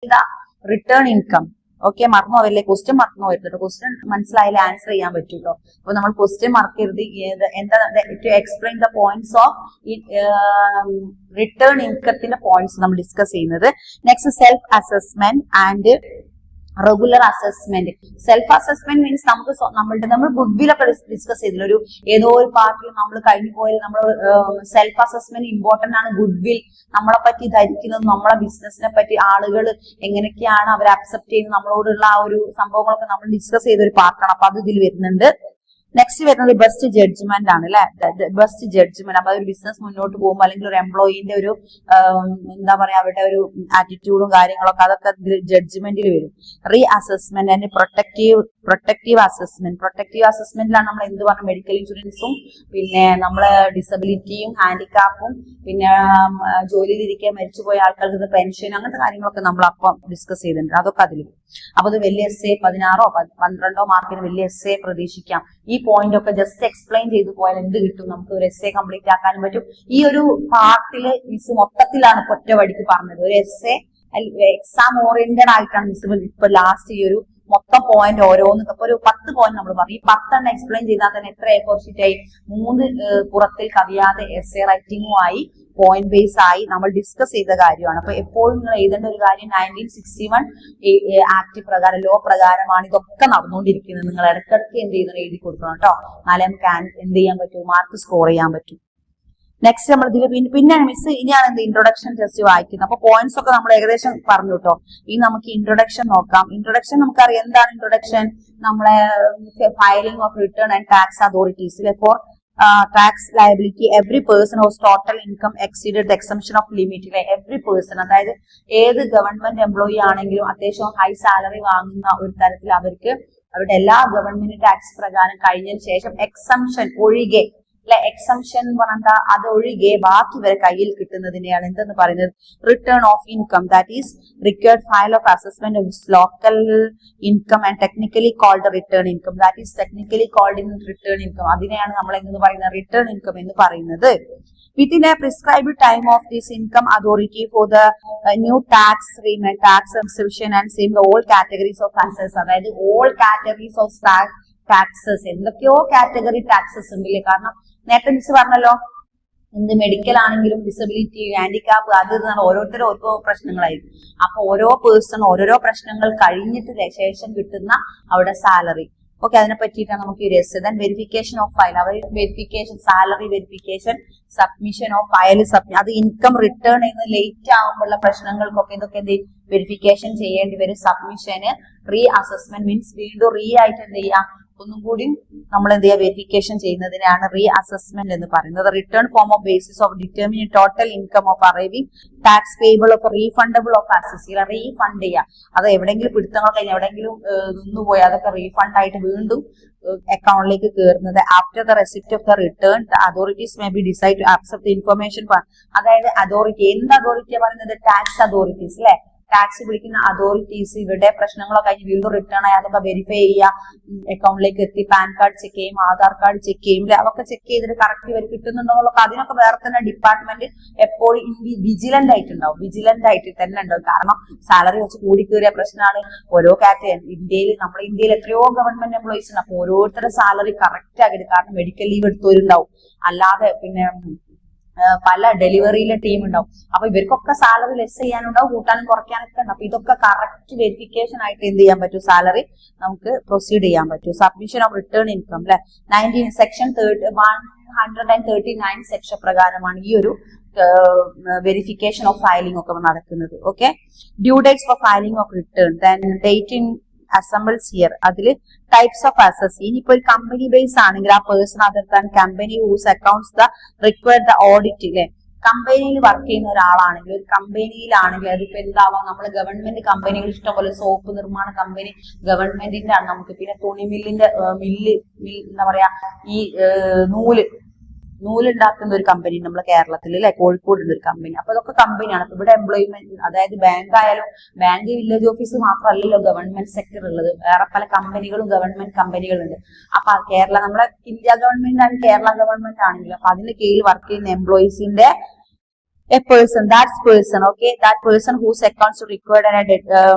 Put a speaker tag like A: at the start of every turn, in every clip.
A: the return income. Okay, മറന്നു പോവല്ലേ, question മറന്നു പോയിരുന്നു. ക്വസ്റ്റ്യൻ മനസ്സിലായാലും ആൻസർ ചെയ്യാൻ പറ്റും കേട്ടോ. അപ്പൊ നമ്മൾ ക്വസ്റ്റ്യൻ മാർക്ക് ചെയ്ത് എന്താ to explain the points of return ഇൻകത്തിന്റെ പോയിന്റ്സ് നമ്മൾ ഡിസ്കസ് ചെയ്യുന്നത്. Next self assessment and regular assessment. Self assessment means നമ്മൾ ഗുഡ് ഒക്കെ ഡിസ്കസ് ചെയ്തില്ല. ഏതോ ഒരു പാർട്ടിൽ നമ്മൾ കഴിഞ്ഞു പോയാൽ നമ്മൾ സെൽഫ് അസസ്മെന്റ് ഇമ്പോർട്ടന്റ് ആണ്. ഗുഡ് വിൽ, നമ്മളെ പറ്റി ധരിക്കുന്നത്, നമ്മളെ ബിസിനസിനെ പറ്റി ആളുകൾ എങ്ങനെയൊക്കെയാണ് അവർ അക്സെപ്റ്റ് ചെയ്യുന്നത്, നമ്മളോടുള്ള ആ ഒരു സംഭവങ്ങളൊക്കെ നമ്മൾ ഡിസ്കസ് ചെയ്ത ഒരു പാർട്ടാണ്. അപ്പൊ അത് ഇതിൽ വരുന്നുണ്ട്. നെക്സ്റ്റ് വരുന്നത് ബെസ്റ്റ് ജഡ്ജ്മെന്റ് ആണ് അല്ലെ. Best judgement. അപ്പൊ ഒരു ബിസിനസ് മുന്നോട്ട് പോകുമ്പോൾ അല്ലെങ്കിൽ ഒരു എംപ്ലോയിന്റെ ഒരു എന്താ പറയാ അവരുടെ ഒരു ആറ്റിറ്റ്യൂഡും കാര്യങ്ങളൊക്കെ അതൊക്കെ ജഡ്ജ്മെന്റിൽ വരും. Reassessment and protective assessment. Protective അസസ്മെന്റിലാണ് നമ്മൾ എന്ത് പറഞ്ഞ മെഡിക്കൽ ഇൻഷുറൻസും പിന്നെ നമ്മളെ ഡിസബിലിറ്റിയും ഹാൻഡിക്കാപ്പും പിന്നെ ജോലിയിലിരിക്കാൻ മരിച്ചുപോയ ആൾക്കാർക്ക് പെൻഷൻ അങ്ങനത്തെ കാര്യങ്ങളൊക്കെ നമ്മൾ അപ്പം ഡിസ്കസ് ചെയ്തിട്ടുണ്ട്. അതൊക്കെ അതിൽ. അപ്പൊ അത് വലിയ എസ് എ 16 12 മാർക്കിന് വലിയ എസ് എ പ്രതീക്ഷിക്കാം. ഈ പോയിന്റ് ഒക്കെ ജസ്റ്റ് എക്സ്പ്ലെയിൻ ചെയ്തു പോയാൽ എന്ത് കിട്ടും, നമുക്ക് ഒരു എസ് എ കംപ്ലീറ്റ് ആക്കാനും പറ്റും. ഈ ഒരു പാർട്ടില് മിസ് മൊത്തത്തിലാണ് ഒറ്റ വടിക്ക് പറഞ്ഞത്. ഒരു എസ് എ എക്സാം ഓറിയന്റഡ് ആയിട്ടാണ് മിസ് ഇപ്പൊ ലാസ്റ്റ് ഈ ഒരു മൊത്തം പോയിന്റ് ഓരോന്ന് ഇപ്പൊ ഒരു 10 പോയിന്റ് നമ്മൾ പറഞ്ഞു. ഈ 10 എക്സ്പ്ലെയിൻ ചെയ്താൽ തന്നെ എത്ര എ4 ഷീറ്റ് ആയി? 3 പുറത്തിൽ കവിയാതെ എസ് എ റൈറ്റിംഗുമായി പോയിന്റ് ബേസ് ആയി നമ്മൾ ഡിസ്കസ് ചെയ്ത കാര്യമാണ്. അപ്പൊ എപ്പോഴും നിങ്ങൾ എഴുതേണ്ട ഒരു കാര്യം 1961 ആക്ട് പ്രകാരം, ലോ പ്രകാരമാണ് ഇതൊക്കെ നടന്നുകൊണ്ടിരിക്കുന്നത്. നിങ്ങൾ ഇടയ്ക്കിടയ്ക്ക് എന്ത് ചെയ്യുന്നത് എഴുതി കൊടുക്കണം കേട്ടോ. നാളെ നമുക്ക് എന്ത് ചെയ്യാൻ പറ്റും, മാർക്ക് സ്കോർ ചെയ്യാൻ പറ്റും. നെക്സ്റ്റ് നമ്മൾ ഇതിൽ പിന്നെ മിസ് ഇനിയാണ് എന്ത് ഇൻട്രൊഡക്ഷൻ ടെസ്റ്റ് വായിക്കുന്നത്. അപ്പൊ പോയിന്റ്സ് ഒക്കെ നമ്മൾ ഏകദേശം പറഞ്ഞു കേട്ടോ. ഇനി നമുക്ക് ഇൻട്രൊഡക്ഷൻ നോക്കാം. ഇൻട്രൊഡക്ഷൻ നമുക്കറിയാം എന്താണ് ഇൻട്രൊഡക്ഷൻ. നമ്മളെ filing of return and tax authorities for tax liability every person whose total income exceeded the exemption of limit. Every person, അതായത് ഏത് ഗവൺമെന്റ് എംപ്ലോയി ആണെങ്കിലും അത്യാവശ്യം ഹൈ സാലറി വാങ്ങുന്ന ഒരു തരത്തിൽ അവർക്ക് അവരുടെ എല്ലാ ഗവൺമെന്റ് ടാക്സ് പ്രകാരം കഴിഞ്ഞതിന് ശേഷം എക്സംഷൻ ഒഴികെ എക്സംഷൻ എന്ന് പറഞ്ഞാൽ അതൊഴികെ ബാക്കി ഇവരെ കയ്യിൽ കിട്ടുന്നതിനെയാണ് എന്തെന്ന് പറയുന്നത് return of income. That is required file of assessment of local income and technically called return income. That is technically called in return income. അതിനെയാണ് നമ്മൾ എന്ന് പറയുന്നത് റിട്ടേൺ ഇൻകം എന്ന് പറയുന്നത്. Within a prescribed time of this income authority for the new tax remit, tax exemption and same the all categories of taxes. അതായത് all categories of taxes എന്തൊക്കെയോ category taxes ഉണ്ടല്ലേ. കാരണം നേരത്തെ മിസ് പറഞ്ഞല്ലോ എന്ത് medical ആണെങ്കിലും ഡിസബിലിറ്റി ഹാൻഡിക്കാപ്പ് അത് ഓരോരുത്തരും ഓരോ പ്രശ്നങ്ങളായിരിക്കും. അപ്പൊ ഓരോ പേഴ്സൺ ഓരോരോ പ്രശ്നങ്ങൾ കഴിഞ്ഞിട്ട് ശേഷം കിട്ടുന്ന അവിടെ സാലറി. ഓക്കെ, അതിനെ പറ്റിയിട്ടാണ് നമുക്ക് ഈ രസം. ദെൻ വെരിഫിക്കേഷൻ ഓഫ് ഫയൽ, അവർ verification salary verification, submission of file അത് ഇൻകം റിട്ടേൺ ചെയ്യുന്ന ലേറ്റ് ആകുമ്പോഴുള്ള പ്രശ്നങ്ങൾക്കൊക്കെ ഇതൊക്കെ എന്ത് വെരിഫിക്കേഷൻ ചെയ്യേണ്ടി വരും. സബ്മിഷന് റീ അസസ്മെന്റ് മീൻസ് വീണ്ടും റീ ആയിട്ട് എന്ത് ചെയ്യാം ഒന്നും കൂടി നമ്മൾ എന്ത് ചെയ്യുക വെരിഫിക്കേഷൻ ചെയ്യുന്നതിനാണ് റീ അസസ്മെന്റ് എന്ന് പറയുന്നത്. Return form of basis of determine total income of arriving tax payable of refundable of assess refund ചെയ്യുക. അത് എവിടെയെങ്കിലും പിടുത്തങ്ങൾ കഴിഞ്ഞ് എവിടെയെങ്കിലും നിന്നുപോയി അതൊക്കെ റീഫണ്ട് ആയിട്ട് വീണ്ടും അക്കൗണ്ടിലേക്ക് കയറുന്നത്. After the receipt of the return the authorities may be decide to accept information. അതായത് അതോറിറ്റി എന്ത് അതോറിറ്റിയാണ് പറയുന്നത്? ടാക്സ് അതോറിറ്റീസ് അല്ലെ. ടാക്സ് പിടിക്കുന്ന അതോറിറ്റീസ് ഇവരുടെ പ്രശ്നങ്ങളൊക്കെ കഴിഞ്ഞ് വീണ്ടും റിട്ടേൺ ആയി അതൊക്കെ വെരിഫൈ ചെയ്യുക, അക്കൗണ്ടിലേക്ക് എത്തി പാൻ കാർഡ് ചെക്ക് ചെയ്യും, ആധാർ കാർഡ് ചെക്ക് ചെയ്യും, അതൊക്കെ ചെക്ക് ചെയ്തിട്ട് കറക്റ്റ് ഇവർ കിട്ടുന്നുണ്ടോന്നൊക്കെ അതിനൊക്കെ വേറെ തന്നെ ഡിപ്പാർട്ട്മെന്റ് എപ്പോഴും വിജിലന്റ് ആയിട്ടുണ്ടാവും. വിജിലന്റ് ആയിട്ട് തന്നെ ഉണ്ടാവും. കാരണം സാലറി വെച്ച് കൂടിക്കേറിയ പ്രശ്നമാണ്. ഓരോ ഇന്ത്യയിൽ നമ്മുടെ ഇന്ത്യയിൽ എത്രയോ ഗവൺമെന്റ് എംപ്ലോയീസ് ഉണ്ട്. അപ്പൊ ഓരോരുത്തരുടെ സാലറി കറക്റ്റ് ആക്കിയിട്ട്, കാരണം മെഡിക്കൽ ലീവ് എടുത്തവരുണ്ടാവും, അല്ലാതെ പിന്നെ പല ഡെലിവറിയിലെ ടീം ഉണ്ടാവും. അപ്പൊ ഇവർക്കൊക്കെ സാലറി ലെസ് ചെയ്യാനുണ്ടാവും, കൂട്ടാനും കുറയ്ക്കാനൊക്കെ ഉണ്ട്. അപ്പൊ ഇതൊക്കെ കറക്റ്റ് വെരിഫിക്കേഷൻ ആയിട്ട് എന്ത് ചെയ്യാൻ പറ്റും, സാലറി നമുക്ക് പ്രൊസീഡ് ചെയ്യാൻ പറ്റും. സബ്മിഷൻ ഓഫ് റിട്ടേൺ ഇൻകം അല്ലെ സെക്ഷൻ 139 സെക്ഷൻ പ്രകാരമാണ് ഈ ഒരു വെരിഫിക്കേഷൻ ഓഫ് ഫയലിംഗ് ഒക്കെ നടക്കുന്നത്. Okay, due dates for filing of return, then date in assembles year. അതിൽ ടൈപ്സ് ഓഫ് അസസ്. ഇനിയിപ്പോ ഒരു കമ്പനി ബേസ് ആണെങ്കിൽ ആ പേഴ്സൺ അതിർത്താൻ company whose accounts the require the audit അല്ലെ. കമ്പനിയിൽ വർക്ക് ചെയ്യുന്ന ഒരാളാണെങ്കിൽ ഒരു കമ്പനിയിലാണെങ്കിൽ അതിപ്പോ എന്താവാം, നമ്മള് ഗവൺമെന്റ് കമ്പനികൾ ഇഷ്ടംപോലെ സോപ്പ് നിർമ്മാണ കമ്പനി ഗവൺമെന്റിന്റെ ആണ്. നമുക്ക് പിന്നെ തുണിമില്ലിന്റെ മില്ല് എന്താ പറയാ ഈ നൂലുണ്ടാക്കുന്ന ഒരു കമ്പനി നമ്മളെ കേരളത്തിൽ അല്ലെ, കോഴിക്കോട് ഉണ്ട് ഒരു കമ്പനി. അപ്പൊ അതൊക്കെ കമ്പനിയാണ്. അപ്പൊ ഇവിടെ എംപ്ലോയ്മെന്റ് അതായത് ബാങ്ക് ആയാലും ബാങ്ക് വില്ലേജ് ഓഫീസ് മാത്രമല്ലല്ലോ ഗവൺമെന്റ് സെക്ടർ ഉള്ളത്, വേറെ പല കമ്പനികളും ഗവൺമെന്റ് കമ്പനികളുണ്ട്. അപ്പൊ കേരള നമ്മളെ ഇന്ത്യ ഗവൺമെന്റ് ആണ്, കേരള ഗവൺമെന്റ് ആണെങ്കിലും അപ്പൊ അതിന്റെ കീഴിൽ വർക്ക് ചെയ്യുന്ന എംപ്ലോയീസിന്റെ a person, that person whose accounts are required and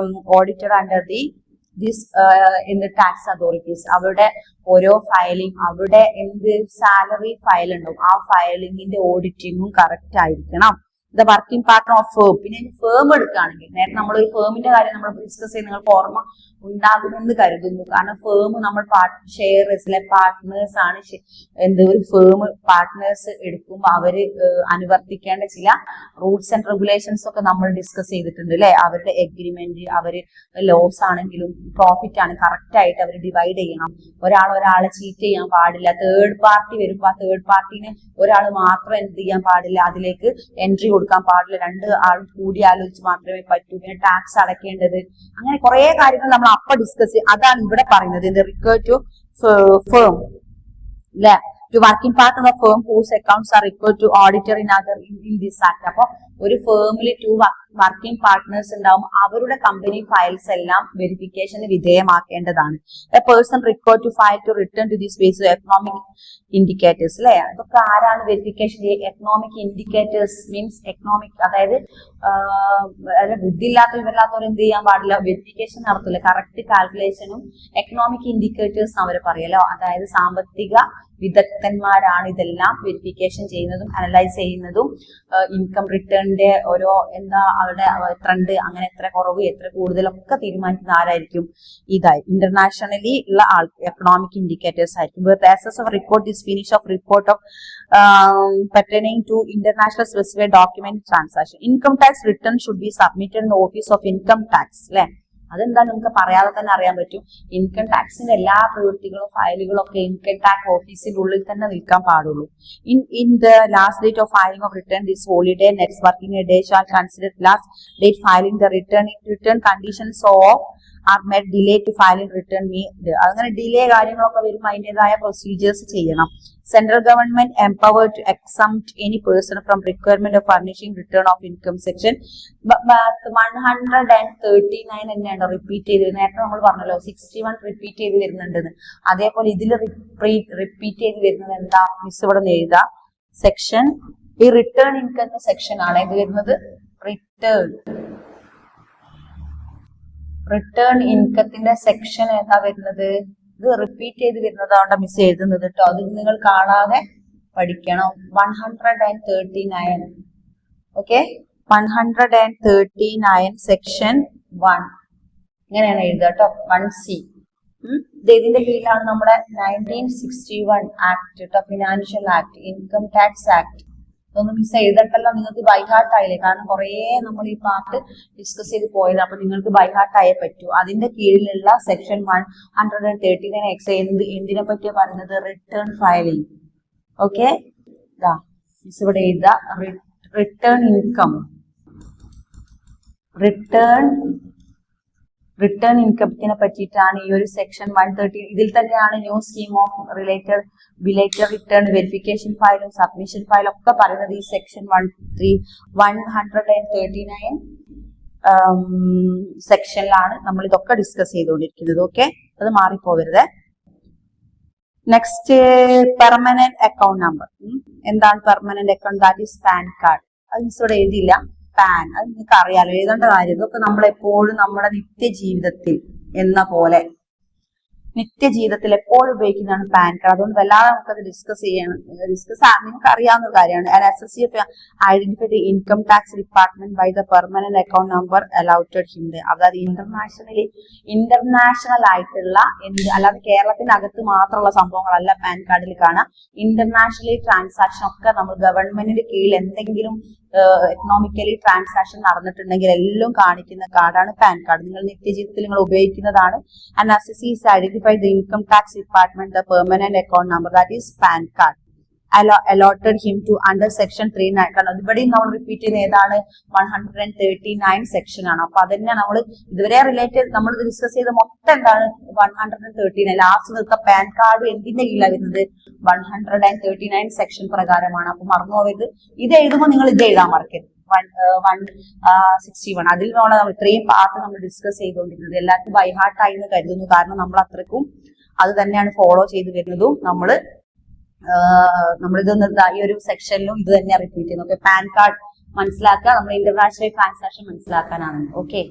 A: audited under this in the tax authorities. അവരുടെ ഓരോ ഫയലിംഗ്, അവിടെ എന്ത് സാലറി ഫയൽ ഉണ്ടാവും, ആ ഫയലിംഗിന്റെ ഓഡിറ്റിങ്ങും കറക്റ്റ് ആയിരിക്കണം. The working partner of firm. പിന്നെ ഫേം എടുക്കുകയാണെങ്കിൽ, നേരത്തെ നമ്മൾ ഒരു ഫേമിന്റെ കാര്യം നമ്മൾ ഡിസ്കസ് ചെയ്ത് നിങ്ങൾക്ക് ഓർമ്മ ഉണ്ടാകുമെന്ന് കരുതുന്നു. കാരണം ഫേം നമ്മൾ ഷെയർസിലെ പാർട്ട്നേഴ്സ് ആണ്. ഒരു ഫേം പാർട്ട്നേഴ്സ് എടുക്കുമ്പോൾ അവര് അനുവർത്തിക്കേണ്ട ചില റൂൾസ് ആൻഡ് റെഗുലേഷൻസ് ഒക്കെ നമ്മൾ ഡിസ്കസ് ചെയ്തിട്ടുണ്ട് അല്ലെ. അവരുടെ എഗ്രിമെന്റ്, അവര് ലോസ് ആണെങ്കിലും പ്രോഫിറ്റ് ആണ് കറക്റ്റ് ആയിട്ട് അവർ ഡിവൈഡ് ചെയ്യണം. ഒരാളെ ചീറ്റ് ചെയ്യാൻ പാടില്ല. തേർഡ് പാർട്ടി വരുമ്പോ ആ തേർഡ് പാർട്ടിനെ ഒരാൾ മാത്രം എന്ത് ചെയ്യാൻ പാടില്ല, അതിലേക്ക് എൻട്രി കൊടുക്കാൻ പാടില്ല. രണ്ട് ആളും കൂടി ആലോചിച്ച് മാത്രമേ പറ്റൂ. പിന്നെ ടാക്സ് അടയ്ക്കേണ്ടത്, അങ്ങനെ കുറെ കാര്യങ്ങൾ നമ്മൾ അപ്പൊ ഡിസ്കസ് ചെയ്യും. അതാണ് ഇവിടെ പറയുന്നത്. ഇത് റിക്വയർ ടു ഫേം അല്ലെ, to working partner of firm whose accounts are require to auditor in this act. അപ്പൊ ഒരു ഫേമിൽ 2 വർക്കിംഗ് പാർട്ട്നേഴ്സ് ഉണ്ടാവും. അവരുടെ കമ്പനി ഫയൽസ് എല്ലാം വെരിഫിക്കേഷന് വിധേയമാക്കേണ്ടതാണ്. A person require to file to return to this base economic indicators അല്ലെ. അതൊക്കെ ആരാണ് verification? Economic indicators means economic, അതായത് ബുദ്ധി ഇല്ലാത്തവർ എന്ത് ചെയ്യാൻ പാടില്ല, വെരിഫിക്കേഷൻ നടത്തില്ല. കറക്റ്റ് കാൽക്കുലേഷനും എക്കണോമിക് ഇൻഡിക്കേറ്റേഴ്സ് അവർ പറയല്ലോ. അതായത് സാമ്പത്തിക വിദഗ്ധന്മാരാണ് ഇതെല്ലാം വെരിഫിക്കേഷൻ ചെയ്യുന്നതും അനലൈസ് ചെയ്യുന്നതും. ഇൻകം റിട്ടേണിന്റെ ഓരോ അവരുടെ ട്രെൻഡ്, അങ്ങനെ എത്ര കുറവ് എത്ര കൂടുതലൊക്കെ തീരുമാനിക്കുന്ന ആരായിരിക്കും? ഇന്റർനാഷണലി ഉള്ള എക്കണോമിക് ഇൻഡിക്കേറ്റേഴ്സ് ആയിരിക്കും. Report this finish of report of pertaining to international specified document transaction. Income tax return should be submitted in the office of income tax അല്ലെ. അതെന്താ നമുക്ക് പറയാതെ തന്നെ അറിയാൻ പറ്റും. ഇൻകം ടാക്സിന്റെ എല്ലാ പ്രവൃത്തികളും ഫയലുകളും ഒക്കെ ഇൻകം ടാക്സ് ഓഫീസിന്റെ ഉള്ളിൽ തന്നെ നിൽക്കാൻ പാടുള്ളൂ. In the last date of filing of return this holiday next working day shall consider last date filing the return conditions of are met delay to filing return അങ്ങനെ ഡിലേ കാര്യങ്ങളൊക്കെ വരുമ്പോൾ അതിൻ്റെതായ procedures ചെയ്യണം. Central government empowered to exempt any person from requirement of furnishing return of income section 139 തന്നെയാണ് repeat ചെയ്ത്. നേരത്തെ നമ്മൾ പറഞ്ഞല്ലോ 61 റിപ്പീറ്റ് ചെയ്ത് വരുന്നുണ്ടെന്ന്. അതേപോലെ ഇതിൽ റിപ്പീറ്റ് ചെയ്ത് വരുന്നത് എന്താ മിസ് ഇവിടെ നിന്ന് എഴുതാ. സെക്ഷൻ ഈ റിട്ടേൺ ഇൻകം സെക്ഷൻ ആണ് ഇത് വരുന്നത്. റിട്ടേൺ ഇൻകത്തിന്റെ സെക്ഷൻ ഏതാ വരുന്നത്? ഇത് റിപ്പീറ്റ് ചെയ്ത് വരുന്നതാണ് മിസ് എഴുതുന്നത് കേട്ടോ. അത് നിങ്ങൾ കാണാതെ പഠിക്കണം. 139 ഓക്കെ, 139 സെക്ഷൻ 1 ഇങ്ങനെയാണ് എഴുതുക കേട്ടോ. 1C. ഇത് ഇതിന്റെ കീഴിലാണ് നമ്മുടെ 1961 ആക്ട് കേട്ടോ, financial act, income tax act. ഇതൊന്നും മിസ് എഴുതട്ടല്ലോ, നിങ്ങൾക്ക് ബൈഹാർട്ട് ആയില്ലേ. കാരണം കുറെ നമ്മൾ ഈ പാർട്ട് ഡിസ്കസ് ചെയ്ത് പോയത്, അപ്പൊ നിങ്ങൾക്ക് ബൈഹാർട്ട് ആയേ പറ്റൂ. അതിന്റെ കീഴിലുള്ള സെക്ഷൻ 139 എന്തിനെ പറ്റിയാ പറയുന്നത്? Return filing. ഓക്കെ, മിസ് ഇവിടെ എഴുതാ റിട്ടേൺ ഇൻകം. റിട്ടേൺ ഇൻകത്തിനെ പറ്റിയിട്ടാണ് ഈ ഒരു സെക്ഷൻ 130. ഇതിൽ തന്നെയാണ് new scheme of belated return, verification ഫയലും സബ്മിഷൻ ഫയലും ഒക്കെ പറയുന്നത് ഈ സെക്ഷൻ 139 സെക്ഷനിലാണ് നമ്മൾ ഇതൊക്കെ ഡിസ്കസ് ചെയ്തുകൊണ്ടിരിക്കുന്നത്. ഓക്കെ, അത് മാറിപ്പോവരുത്. Next, permanent account number. എന്താണ് permanent account? That is PAN card. അത് മിസ്സോടെ എഴുതിയില്ല. പാൻ, അത് നിങ്ങൾക്ക് അറിയാലോ, എഴുതേണ്ട കാര്യം. ഇതൊക്കെ നമ്മളെപ്പോഴും നമ്മുടെ നിത്യജീവിതത്തിൽ എപ്പോഴും ഉപയോഗിക്കുന്നതാണ് പാൻ കാർഡ്. അതുകൊണ്ട് വല്ലാതെ നമുക്കത് ഡിസ്കസ് നിങ്ങൾക്ക് അറിയാവുന്ന കാര്യമാണ്. Identify the income tax department by the permanent account number allotted him. അതായത് ഇന്റർനാഷണൽ ആയിട്ടുള്ള അല്ലാതെ കേരളത്തിനകത്ത് മാത്രമുള്ള സംഭവങ്ങളല്ല പാൻ കാർഡിൽ കാണാം. ഇന്റർനാഷണലി ട്രാൻസാക്ഷൻ ഒക്കെ നമ്മൾ ഗവൺമെന്റിന്റെ കീഴിൽ എന്തെങ്കിലും എക്കണോമിക്കലി ട്രാൻസാക്ഷൻ നടന്നിട്ടുണ്ടെങ്കിൽ എല്ലാം കാണിക്കുന്ന കാർഡാണ് പാൻ കാർഡ്. നിങ്ങൾ നിത്യജീവിതത്തിൽ നിങ്ങൾ ഉപയോഗിക്കുന്നതാണ്. And assess identify the income tax department the permanent account number that is PAN card allotted him to under section 39. കാരണം ഇവിടെയും നമ്മൾ റിപ്പീറ്റ് ചെയ്യുന്ന ഏതാണ്? 139 സെക്ഷൻ ആണ്. അപ്പൊ അതന്നെ നമ്മൾ ഇതുവരെ നമ്മൾ ഡിസ്കസ് ചെയ്ത മൊത്തം എന്താണ്? 139. ലാസ്റ്റ് നിൽക്കുക പാൻ കാർഡ് എന്തിന്റെ കീഴിലാണ് വരുന്നത്? 139 സെക്ഷൻ പ്രകാരമാണ്. അപ്പൊ മറന്നു പോയത്. ഇത് എഴുതുമ്പോൾ നിങ്ങൾ ഇത് എഴുതാൻ മറക്കരുത്. 161 അതിൽ നമ്മൾ ഇത്രയും പാർട്ട് നമ്മൾ ഡിസ്കസ് ചെയ്തുകൊണ്ടിരുന്നത്. എല്ലാവർക്കും ബൈഹാർട്ടായി എന്ന് കരുതുന്നു. കാരണം നമ്മൾ അത്രക്കും അത് തന്നെയാണ് ഫോളോ ചെയ്ത് വരുന്നതും. നമ്മളിതൊന്ന് ഈ ഒരു സെക്ഷനിലും ഇത് തന്നെ റിപ്പീറ്റ് ചെയ്യുന്നു. ഓക്കെ, പാൻ കാർഡ് മനസ്സിലാക്കുക, നമ്മൾ ഇന്റർനാഷണൽ ട്രാൻസാക്ഷൻ മനസ്സിലാക്കാനാണ്. ഓക്കെ.